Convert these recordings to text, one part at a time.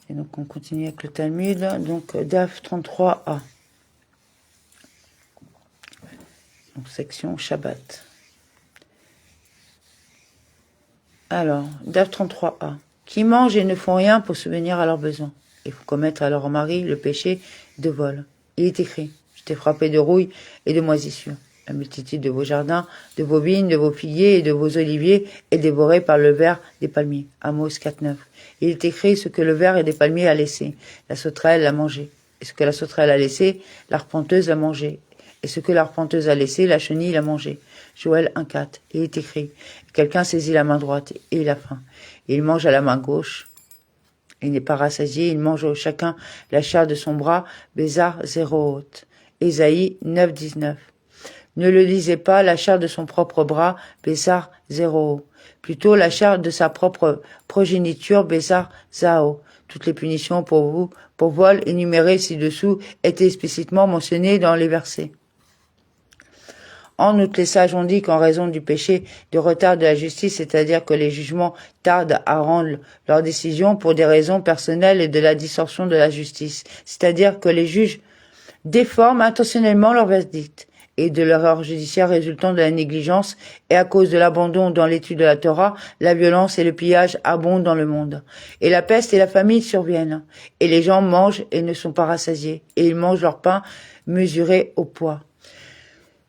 Et donc on continue avec le Talmud, donc DAF 33a. Donc section Shabbat. Alors, DAF 33a. Qui mangent et ne font rien pour subvenir à leurs besoins. Il faut commettre à leur mari le péché de vol. Il est écrit, je t'ai frappé de rouille et de moisissure. La multitude de vos jardins, de vos vignes, de vos figuiers et de vos oliviers est dévorée par le ver des palmiers. Amos 4.9. Il est écrit ce que le ver des palmiers a laissé. La sauterelle l'a mangé. Et ce que la sauterelle a laissé, l'arpenteuse l'a mangé. Et ce que l'arpenteuse a laissé, la chenille l'a mangé. Joël 1.4. Il est écrit, quelqu'un saisit la main droite et il a faim. Et il mange à la main gauche. Il n'est pas rassasié, il mange chacun la chair de son bras. Bézar 0 haute. Ésaïe 9.19. Ne le lisez pas la chair de son propre bras, Bézar 0 haut. Plutôt la chair de sa propre progéniture, Bézar Zao. Toutes les punitions pour vous, pour vol énumérées ci-dessous, étaient explicitement mentionnées dans les versets. En outre, les sages ont dit qu'en raison du péché de retard de la justice, c'est-à-dire que les jugements tardent à rendre leurs décisions pour des raisons personnelles et de la distorsion de la justice, c'est-à-dire que les juges déforment intentionnellement leur verdict, et de l'erreur judiciaire résultant de la négligence, et à cause de l'abandon dans l'étude de la Torah, la violence et le pillage abondent dans le monde. Et la peste et la famine surviennent, et les gens mangent et ne sont pas rassasiés, et ils mangent leur pain mesuré au poids.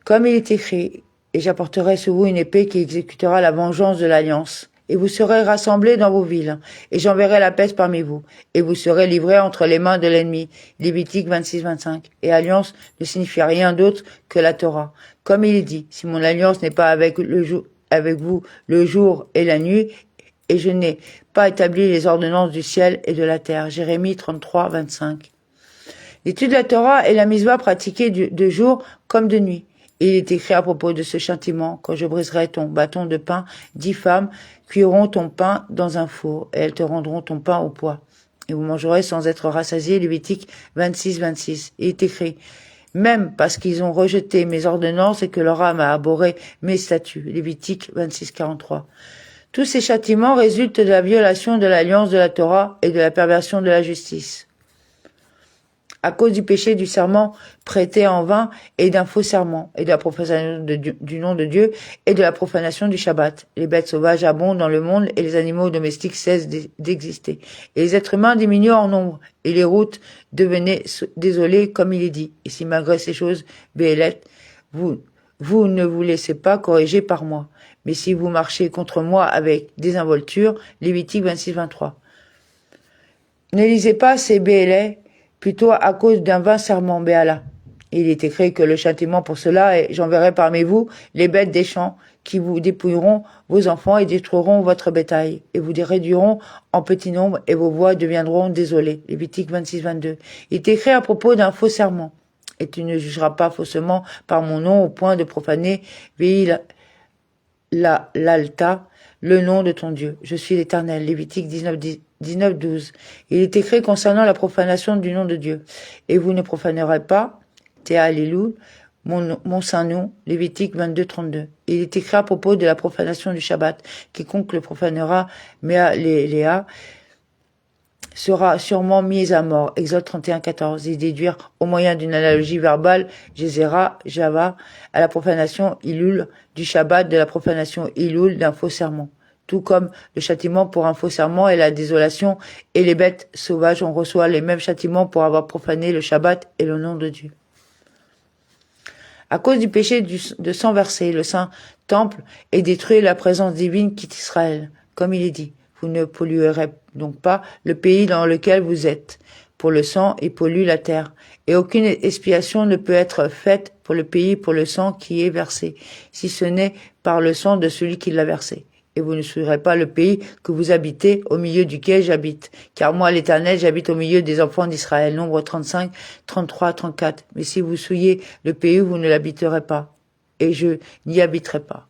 Comme il est écrit, et j'apporterai sur vous une épée qui exécutera la vengeance de l'alliance, et vous serez rassemblés dans vos villes, et j'enverrai la peste parmi vous, et vous serez livrés entre les mains de l'ennemi. Lévitique 26-25. Et alliance ne signifie rien d'autre que la Torah. Comme il est dit, si mon alliance n'est pas avec vous le jour et la nuit, et je n'ai pas établi les ordonnances du ciel et de la terre. Jérémie 33-25. L'étude de la Torah est la mitzvah pratiquée de jour comme de nuit. Il est écrit à propos de ce châtiment, quand je briserai ton bâton de pain, 10 femmes cuiront ton pain dans un four, et elles te rendront ton pain au poids. Et vous mangerez sans être rassasiés, Lévitique 26-26. Il est écrit, même parce qu'ils ont rejeté mes ordonnances et que leur âme a abhorré mes statuts, Lévitique 26-43. Tous ces châtiments résultent de la violation de l'alliance de la Torah et de la perversion de la justice. À cause du péché du serment prêté en vain et d'un faux serment, et de la profanation du nom de Dieu et de la profanation du Shabbat. Les bêtes sauvages abondent dans le monde et les animaux domestiques cessent d'exister. Et les êtres humains diminuent en nombre, et les routes devenaient désolées comme il est dit. Et si malgré ces choses, Béhélet, vous ne vous laissez pas corriger par moi. Mais si vous marchez contre moi avec désinvolture, Lévitique 26-23. Ne lisez pas ces Béhélet, plutôt à cause d'un vain serment, Béala. Il est écrit que le châtiment pour cela est, j'enverrai parmi vous les bêtes des champs qui vous dépouilleront vos enfants et détruiront votre bétail, et vous les réduiront en petit nombre et vos voies deviendront désolées. Lévitique 26-22. Il est écrit à propos d'un faux serment. Et tu ne jugeras pas faussement par mon nom au point de profaner l'alta, le nom de ton Dieu. Je suis l'Éternel. Lévitique 19-12. Il est écrit concernant la profanation du nom de Dieu. Et vous ne profanerez pas, Théalilou, mon saint nom, Lévitique 22-32. Il est écrit à propos de la profanation du Shabbat. Quiconque le profanera, Léa, sera sûrement mis à mort. Exode 31-14. Et déduire au moyen d'une analogie verbale, Gézéra, Java, à la profanation Ilul du Shabbat, de la profanation Ilul d'un faux serment. Tout comme le châtiment pour un faux serment et la désolation et les bêtes sauvages, on reçoit les mêmes châtiments pour avoir profané le Shabbat et le nom de Dieu. À cause du péché de sang versé, le saint temple est détruit et la présence divine quitte Israël. Comme il est dit, vous ne polluerez donc pas le pays dans lequel vous êtes. Pour le sang, il pollue la terre. Et aucune expiation ne peut être faite pour le pays pour le sang qui est versé, si ce n'est par le sang de celui qui l'a versé. Et vous ne souillerez pas le pays que vous habitez, au milieu duquel j'habite. Car moi, l'Éternel, j'habite au milieu des enfants d'Israël. Nombre 35, 33, 34. Mais si vous souillez le pays, vous ne l'habiterez pas. Et je n'y habiterai pas.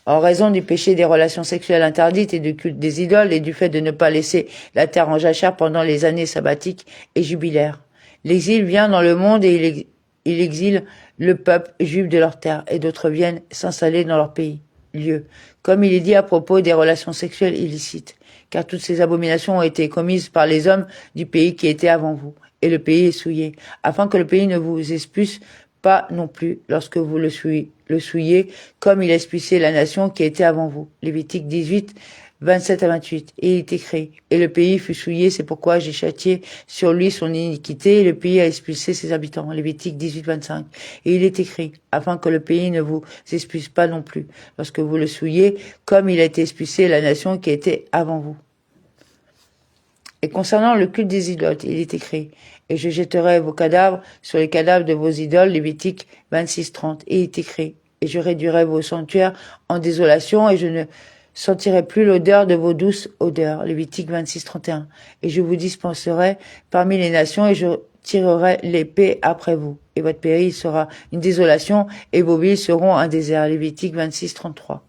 En raison du péché des relations sexuelles interdites et du culte des idoles et du fait de ne pas laisser la terre en jachère pendant les années sabbatiques et jubilaires. L'exil vient dans le monde et il exile le peuple juif de leur terre et d'autres viennent s'installer dans leur pays. lieu, comme il est dit à propos des relations sexuelles illicites, car toutes ces abominations ont été commises par les hommes du pays qui étaient avant vous, et le pays est souillé, afin que le pays ne vous expulse pas non plus lorsque vous le souillez, comme il a expulsé la nation qui était avant vous. Lévitique 18, 27 à 28. Et il est écrit, et le pays fut souillé, c'est pourquoi j'ai châtié sur lui son iniquité, et le pays a expulsé ses habitants. Lévitique 18, 25. Et il est écrit, afin que le pays ne vous expulse pas non plus, lorsque vous le souillez, comme il a été expulsé la nation qui était avant vous. Et concernant le culte des idoles, il est écrit, et je jetterai vos cadavres sur les cadavres de vos idoles, Lévitique 26, 30. Et il est écrit, et je réduirai vos sanctuaires en désolation, et je ne sentirai plus l'odeur de vos douces odeurs, Lévitique 26, 31. Et je vous dispenserai parmi les nations, et je tirerai l'épée après vous. Et votre pays sera une désolation, et vos villes seront un désert, Lévitique 26, 33.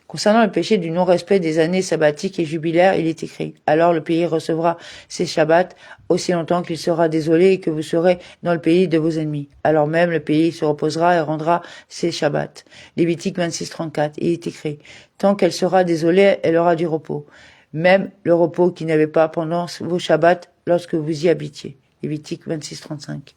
Concernant le péché du non-respect des années sabbatiques et jubilaires, il est écrit, alors le pays recevra ses shabbats aussi longtemps qu'il sera désolé et que vous serez dans le pays de vos ennemis. Alors même le pays se reposera et rendra ses shabbats. Lévitique 26, 34, il est écrit, tant qu'elle sera désolée, elle aura du repos. Même le repos qu'il n'y avait pas pendant vos shabbats lorsque vous y habitiez. Lévitique 26, 35.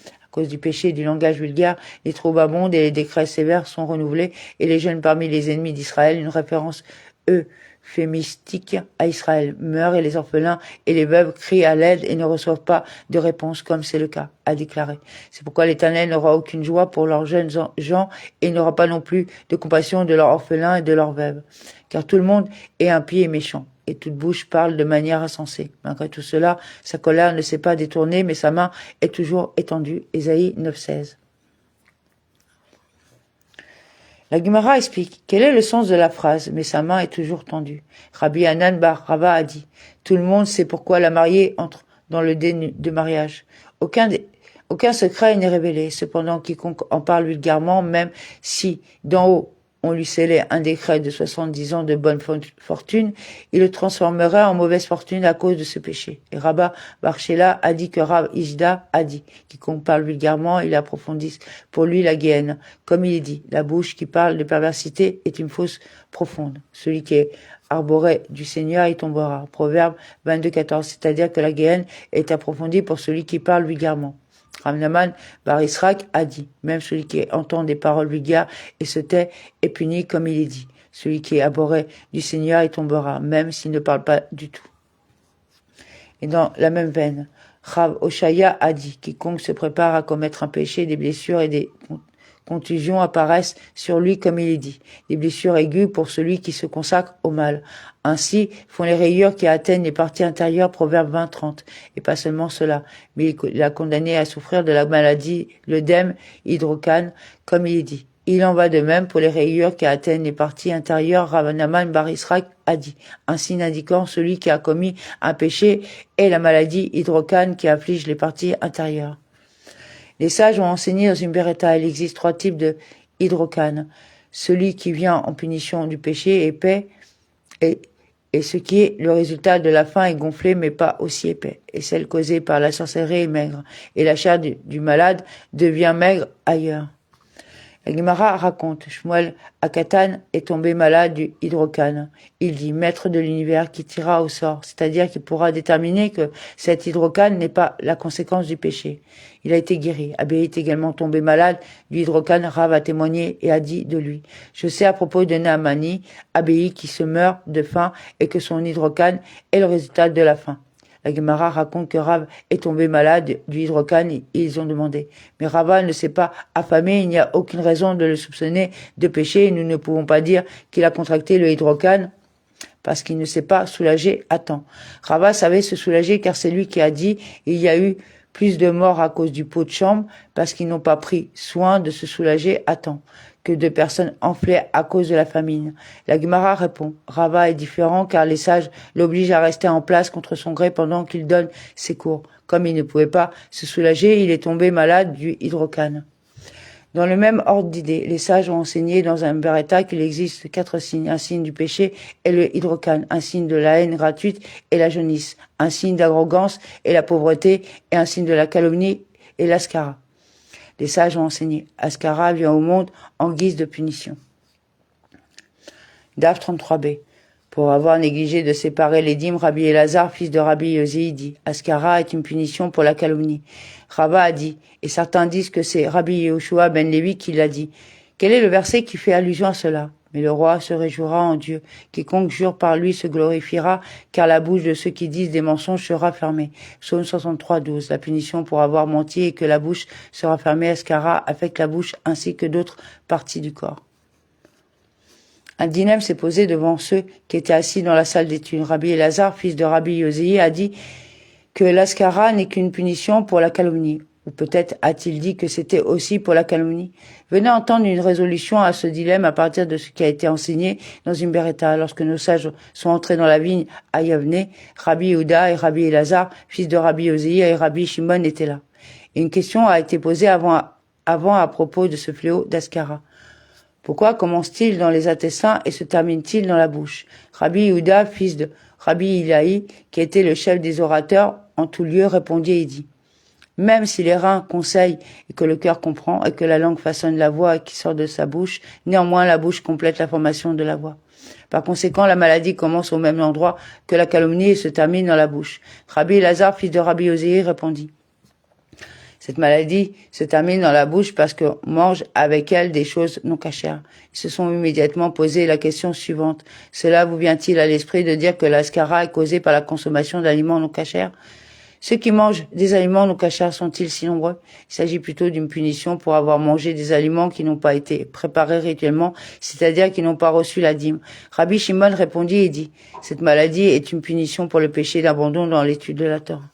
À cause du péché et du langage vulgaire, les troubles abondent et les décrets sévères sont renouvelés, et les jeunes parmi les ennemis d'Israël, une référence euphémistique à Israël, meurent, et les orphelins et les veuves crient à l'aide et ne reçoivent pas de réponse, comme c'est le cas, a déclaré. C'est pourquoi l'Éternel n'aura aucune joie pour leurs jeunes gens, et n'aura pas non plus de compassion de leurs orphelins et de leurs veuves. Car tout le monde est impie et méchant, et toute bouche parle de manière insensée. Malgré tout cela, sa colère ne s'est pas détournée, mais sa main est toujours étendue. Ésaïe 9,16. La Gemara explique quel est le sens de la phrase, mais sa main est toujours tendue. Rabbi Hanan bar Rava a dit, tout le monde sait pourquoi la mariée entre dans le dé de mariage. Aucun secret n'est révélé. Cependant, quiconque en parle vulgairement, même si d'en haut on lui scellait un décret de 70 ans de bonne fortune, il le transformerait en mauvaise fortune à cause de ce péché. Et Rabba Barchela a dit que Rav Ishda a dit, quiconque parle vulgairement, il approfondit pour lui la Géhenne. Comme il est dit, la bouche qui parle de perversité est une fosse profonde. Celui qui est arboré du Seigneur y tombera. Proverbe 22, 14. C'est-à-dire que la Géhenne est approfondie pour celui qui parle vulgairement. Rav Nahman bar Israq a dit, même celui qui entend des paroles vulgaires et se tait est puni comme il est dit. Celui qui est abhorré du Seigneur y tombera, même s'il ne parle pas du tout. Et dans la même veine, Rav Oshaya a dit, quiconque se prépare à commettre un péché, des blessures et des contusions apparaissent sur lui comme il est dit, des blessures aiguës pour celui qui se consacre au mal. Ainsi font les rayures qui atteignent les parties intérieures, Proverbe 20, 30. Et pas seulement cela, mais il a condamné à souffrir de la maladie, l'œdème hydrocane, comme il est dit. Il en va de même pour les rayures qui atteignent les parties intérieures, Rav Nahman bar Israq a dit, ainsi n'indiquant celui qui a commis un péché et la maladie hydrocane qui afflige les parties intérieures. Les sages ont enseigné dans une Beretta, il existe 3 types de hydrocane. Celui qui vient en punition du péché, épais, et ce qui est le résultat de la faim est gonflé mais pas aussi épais. Et celle causée par la sorcellerie est maigre. Et la chair du malade devient maigre ailleurs. La Gemara raconte, Shmuel Akatan est tombé malade du hydrocane. Il dit, maître de l'univers qui tira au sort, c'est-à-dire qu'il pourra déterminer que cet hydrocane n'est pas la conséquence du péché. Il a été guéri. Abé est également tombé malade du hydrocane. Rav a témoigné et a dit de lui, je sais à propos de Naamani, Abé qui se meurt de faim et que son hydrocane est le résultat de la faim. La Gemara raconte que Rav est tombé malade du hydrocane et ils ont demandé. Mais Rava ne s'est pas affamé, il n'y a aucune raison de le soupçonner de péché et nous ne pouvons pas dire qu'il a contracté le hydrocane parce qu'il ne s'est pas soulagé à temps. Rava savait se soulager car c'est lui qui a dit il y a eu plus de morts à cause du pot de chambre parce qu'ils n'ont pas pris soin de se soulager à temps que de personnes enflées à cause de la famine. La Gemara répond, Rava est différent car les sages l'obligent à rester en place contre son gré pendant qu'il donne ses cours. Comme il ne pouvait pas se soulager, il est tombé malade du hydrocane. Dans le même ordre d'idées, les sages ont enseigné dans un Beretta qu'il existe 4 signes. Un signe du péché est le hydrocane, un signe de la haine gratuite est la jaunisse, un signe d'arrogance est la pauvreté et un signe de la calomnie est l'ascara. Les sages ont enseigné. Ascara vient au monde en guise de punition. DAF 33b. Pour avoir négligé de séparer les dîmes, Rabbi Elazar, fils de Rabbi Yosei, dit « Askara est une punition pour la calomnie ». Rava a dit, et certains disent que c'est Rabbi Yehoshua ben Lévi qui l'a dit. Quel est le verset qui fait allusion à cela? Mais le roi se réjouira en Dieu. Quiconque jure par lui se glorifiera, car la bouche de ceux qui disent des mensonges sera fermée. Psaume 63, 12. La punition pour avoir menti et que la bouche sera fermée, Askara affecte la bouche ainsi que d'autres parties du corps. Un dilemme s'est posé devant ceux qui étaient assis dans la salle d'études. Rabbi Elazar, fils de Rabbi Yosei, a dit que l'Askara n'est qu'une punition pour la calomnie. Ou peut-être a-t-il dit que c'était aussi pour la calomnie. Venez entendre une résolution à ce dilemme à partir de ce qui a été enseigné dans une Beretta. Lorsque nos sages sont entrés dans la vigne à Yavne, Rabbi Yehuda et Rabbi Elazar, fils de Rabbi Yosei, et Rabbi Shimon étaient là. Et une question a été posée avant à propos de ce fléau d'Askara. Pourquoi commence-t-il dans les intestins et se termine-t-il dans la bouche? Rabbi Yehuda, fils de Rabbi Ilaï, qui était le chef des orateurs en tout lieu, répondit et dit: même si les reins conseillent et que le cœur comprend et que la langue façonne la voix qui sort de sa bouche, néanmoins la bouche complète la formation de la voix. Par conséquent, la maladie commence au même endroit que la calomnie et se termine dans la bouche. Rabbi Elazar, fils de Rabbi Yosei, répondit: cette maladie se termine dans la bouche parce qu'on mange avec elle des choses non cachères. Ils se sont immédiatement posé la question suivante. Cela vous vient-il à l'esprit de dire que l'Askara est causée par la consommation d'aliments non cachères? Ceux qui mangent des aliments non cachers sont-ils si nombreux? Il s'agit plutôt d'une punition pour avoir mangé des aliments qui n'ont pas été préparés rituellement, c'est-à-dire qui n'ont pas reçu la dîme. Rabbi Shimon répondit et dit: cette maladie est une punition pour le péché d'abandon dans l'étude de la Torah.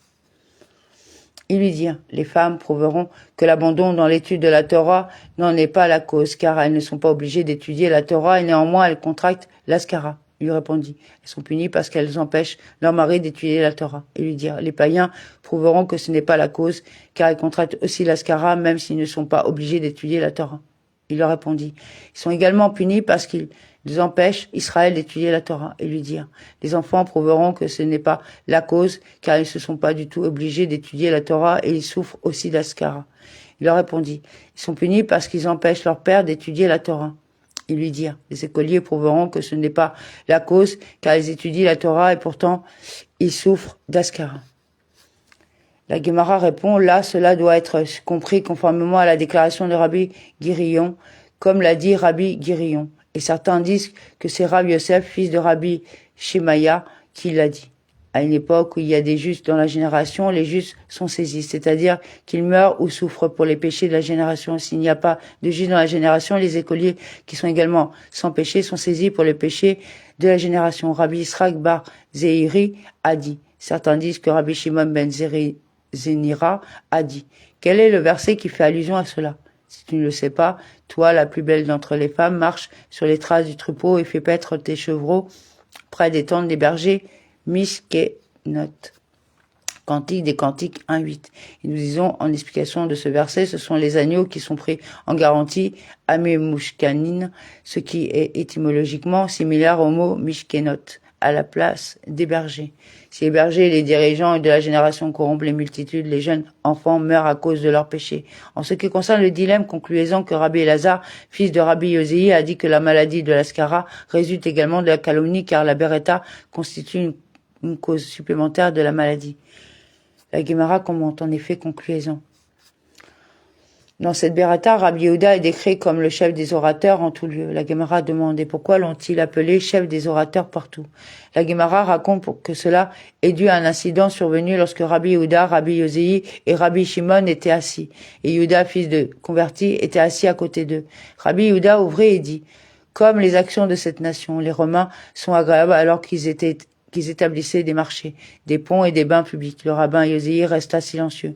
Ils lui dirent: les femmes prouveront que l'abandon dans l'étude de la Torah n'en est pas la cause, car elles ne sont pas obligées d'étudier la Torah et néanmoins elles contractent l'Askara. Il lui répondit: elles sont punies parce qu'elles empêchent leur mari d'étudier la Torah. Et lui dirent: les païens prouveront que ce n'est pas la cause, car ils contractent aussi l'Askara même s'ils ne sont pas obligés d'étudier la Torah. Il leur répondit: ils sont également punis parce qu'ils empêchent Israël d'étudier la Torah. Et lui dirent: les enfants prouveront que ce n'est pas la cause, car ils ne se sont pas du tout obligés d'étudier la Torah et ils souffrent aussi d'Askara. Il leur répondit: ils sont punis parce qu'ils empêchent leur père d'étudier la Torah. Ils lui dirent: les écoliers prouveront que ce n'est pas la cause, car ils étudient la Torah et pourtant ils souffrent d'Askara. La Gemara répond: là, cela doit être compris conformément à la déclaration de Rabbi Guirion, comme l'a dit Rabbi Guirion. Et certains disent que c'est Rabbi Yosef, fils de Rabbi Shemaya, qui l'a dit. À une époque où il y a des justes dans la génération, les justes sont saisis, c'est-à-dire qu'ils meurent ou souffrent pour les péchés de la génération. S'il n'y a pas de justes dans la génération, les écoliers qui sont également sans péché sont saisis pour les péchés de la génération. Rabbi Israq bar Zeiri a dit. Certains disent que Rabbi Shimon ben Zenira a dit. Quel est le verset qui fait allusion à cela? Si tu ne le sais pas, toi, la plus belle d'entre les femmes, marche sur les traces du troupeau et fais paître tes chevreaux près des tentes des bergers. Mishkenot. Cantique des Cantiques 1.8. Et nous disons en explication de ce verset, ce sont les agneaux qui sont pris en garantie, Amemushkanin, ce qui est étymologiquement similaire au mot Mishkenot, à la place des bergers. Si les bergers, les dirigeants de la génération corrompent les multitudes, les jeunes enfants meurent à cause de leurs péchés. En ce qui concerne le dilemme, concluez-en que Rabbi Elazar, fils de Rabbi Yosei, a dit que la maladie de l'Askara résulte également de la calomnie, car la Beretta constitue une cause supplémentaire de la maladie. La Gemara commente en effet: concluez-en. Dans cette Beretta, Rabbi Yehuda est décrit comme le chef des orateurs en tout lieu. La Gemara demande: et pourquoi l'ont-ils appelé chef des orateurs partout? La Gemara raconte que cela est dû à un incident survenu lorsque Rabbi Yehuda, Rabbi Yosei et Rabbi Shimon étaient assis. Et Yehuda, fils de converti, était assis à côté d'eux. Rabbi Yehuda ouvrit et dit: comme les actions de cette nation, les Romains sont agréables alors qu'ils établissaient des marchés, des ponts et des bains publics. Le rabbin Yosei resta silencieux.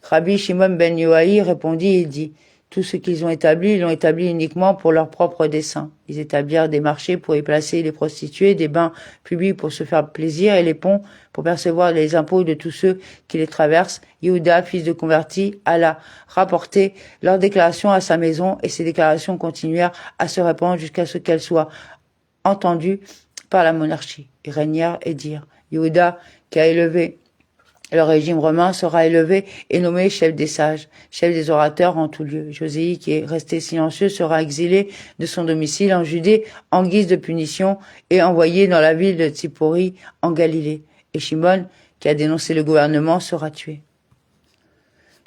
Rabbi Shimon ben Yoaï répondit et dit: tout ce qu'ils ont établi, ils l'ont établi uniquement pour leur propre dessein. Ils établirent des marchés pour y placer les prostituées, des bains publics pour se faire plaisir et les ponts pour percevoir les impôts de tous ceux qui les traversent. Yehuda, fils de converti, alla rapporter leurs déclarations à sa maison et ces déclarations continuèrent à se répandre jusqu'à ce qu'elles soient entendues par la monarchie. Ils régnèrent et dirent: Yehuda, qui a élevé Le régime romain sera élevé et nommé chef des sages, chef des orateurs en tout lieu. Joséi, qui est resté silencieux, sera exilé de son domicile en Judée en guise de punition et envoyé dans la ville de Tsippori en Galilée. Et Shimon, qui a dénoncé le gouvernement, sera tué.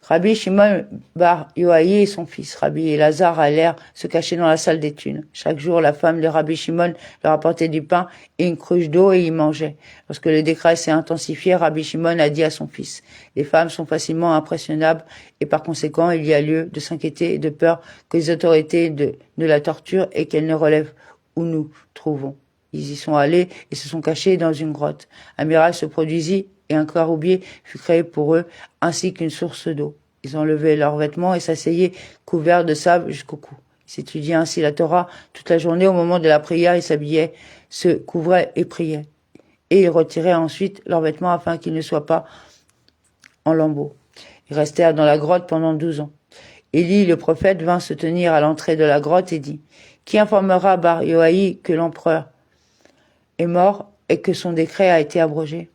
Rabbi Shimon bar Yoaï et son fils, Rabbi Elazar, allèrent se cacher dans la salle d'études. Chaque jour, la femme de Rabbi Shimon leur apportait du pain et une cruche d'eau et y mangeaient. Lorsque le décret s'est intensifié, Rabbi Shimon a dit à son fils, « Les femmes sont facilement impressionnables et par conséquent, il y a lieu de s'inquiéter et de peur que les autorités de la torture et qu'elles ne relèvent où nous trouvons. » Ils y sont allés et se sont cachés dans une grotte. Un miracle se produisit et un caroubier fut créé pour eux, ainsi qu'une source d'eau. Ils enlevaient leurs vêtements et s'asseyaient couverts de sable jusqu'au cou. Ils s'étudiaient ainsi la Torah toute la journée. Au moment de la prière, ils s'habillaient, se couvraient et priaient. Et ils retiraient ensuite leurs vêtements afin qu'ils ne soient pas en lambeaux. Ils restèrent dans la grotte pendant 12 ans. Élie, le prophète, vint se tenir à l'entrée de la grotte et dit, « Qui informera Bar Yoaï que l'empereur est mort et que son décret a été abrogé ?»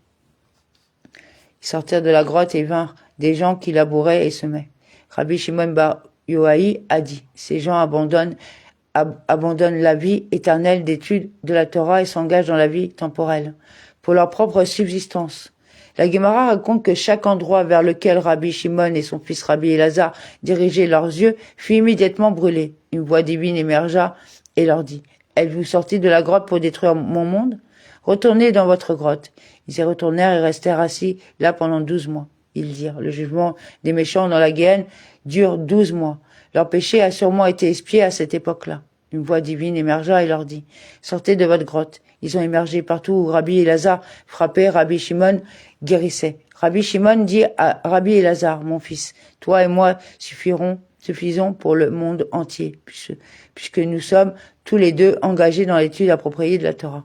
Ils sortirent de la grotte et vinrent des gens qui labouraient et semaient. Rabbi Shimon bar Yoaï a dit, ces gens abandonnent la vie éternelle d'étude de la Torah et s'engagent dans la vie temporelle, pour leur propre subsistance. La Gemara raconte que chaque endroit vers lequel Rabbi Shimon et son fils Rabbi Elazar dirigeaient leurs yeux fut immédiatement brûlé. Une voix divine émergea et leur dit, « Êtes-vous sortis de la grotte pour détruire mon monde ? Retournez dans votre grotte. » Ils y retournèrent et restèrent assis là pendant 12 mois. Ils dirent, le jugement des méchants dans la Géhenne dure 12 mois. Leur péché a sûrement été expié à cette époque-là. Une voix divine émergea et leur dit, sortez de votre grotte. Ils ont émergé partout où Rabbi Elazar frappait, Rabbi Shimon guérissait. Rabbi Shimon dit à Rabbi Elazar, mon fils, toi et moi suffisons pour le monde entier, puisque nous sommes tous les deux engagés dans l'étude appropriée de la Torah.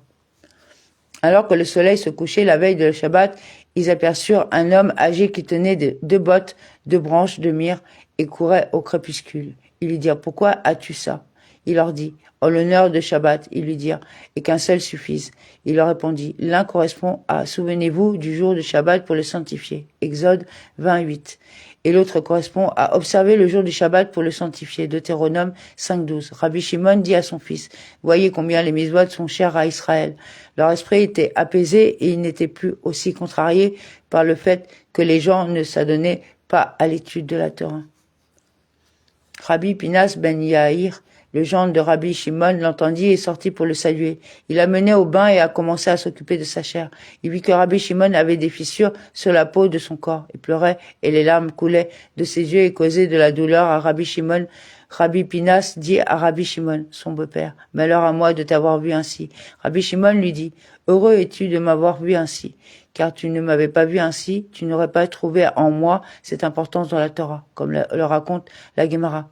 Alors que le soleil se couchait la veille de le Shabbat, ils aperçurent un homme âgé qui tenait 2 bottes de branches de myrrhe et courait au crépuscule. Ils lui dirent, pourquoi as-tu ça? Il leur dit, en l'honneur de Shabbat, ils lui dirent, et qu'un seul suffise. Il leur répondit, l'un correspond à, souvenez-vous du jour de Shabbat pour le sanctifier. Exode 28. Et l'autre correspond à observer le jour du Shabbat pour le sanctifier. Deutéronome 5.12. Rabbi Shimon dit à son fils, voyez combien les mitzvot sont chers à Israël. Leur esprit était apaisé et ils n'étaient plus aussi contrariés par le fait que les gens ne s'adonnaient pas à l'étude de la Torah. Rabbi Pinas ben Yair, le gendre de Rabbi Shimon, l'entendit et sortit pour le saluer. Il l'a mené au bain et a commencé à s'occuper de sa chair. Il vit que Rabbi Shimon avait des fissures sur la peau de son corps. Il pleurait et les larmes coulaient de ses yeux et causaient de la douleur à Rabbi Shimon. Rabbi Pinas dit à Rabbi Shimon, son beau-père, « Malheur à moi de t'avoir vu ainsi. » Rabbi Shimon lui dit, « Heureux es-tu de m'avoir vu ainsi, car tu ne m'avais pas vu ainsi, tu n'aurais pas trouvé en moi cette importance dans la Torah, comme le raconte la Gemara. »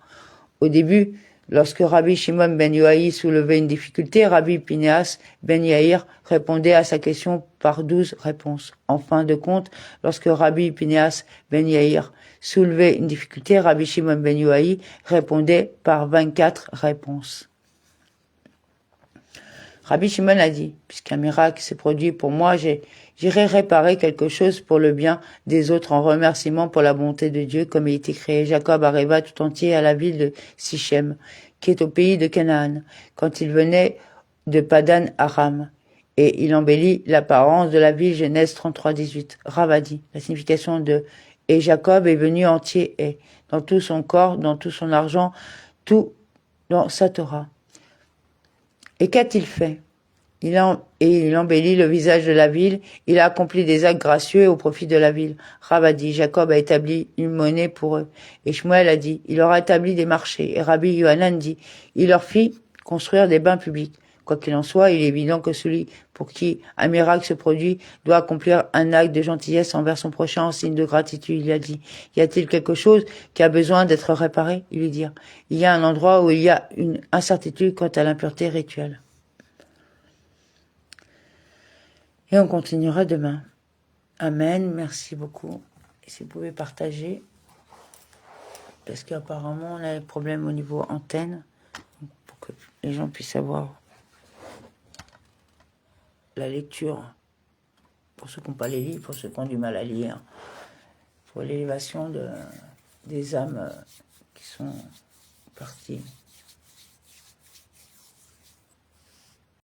Au début, lorsque Rabbi Shimon ben Yoaï soulevait une difficulté, Rabbi Pineas ben Yair répondait à sa question par 12 réponses. En fin de compte, lorsque Rabbi Pineas ben Yair soulevait une difficulté, Rabbi Shimon ben Yoaï répondait par 24 réponses. Rabbi Shimon a dit, puisqu'un miracle s'est produit pour moi, j'irai réparer quelque chose pour le bien des autres en remerciement pour la bonté de Dieu, comme il était créé. Jacob arriva tout entier à la ville de Sichem, qui est au pays de Canaan, quand il venait de Padan Aram, et il embellit l'apparence de la ville. Genèse 33-18. Rav a dit, la signification de « et Jacob est venu entier et dans tout son corps, dans tout son argent, tout dans sa Torah. » Et qu'a-t-il fait? Il embellit le visage de la ville, il a accompli des actes gracieux au profit de la ville. Rav a dit, Jacob a établi une monnaie pour eux. Et Shmuel a dit, il leur a établi des marchés. Et Rabbi Yohanan dit, il leur fit construire des bains publics. Quoi qu'il en soit, il est évident que celui pour qui un miracle se produit doit accomplir un acte de gentillesse envers son prochain en signe de gratitude. Il a dit, y a-t-il quelque chose qui a besoin d'être réparé? Il lui dit, il y a un endroit où il y a une incertitude quant à l'impureté rituelle. Et on continuera demain. Amen, merci beaucoup. Et si vous pouvez partager, parce qu'apparemment on a des problèmes au niveau antenne, pour que les gens puissent avoir la lecture pour pour ceux qui n'ont pas les livres, pour ceux qui ont du mal à lire, pour l'élévation des âmes qui sont parties.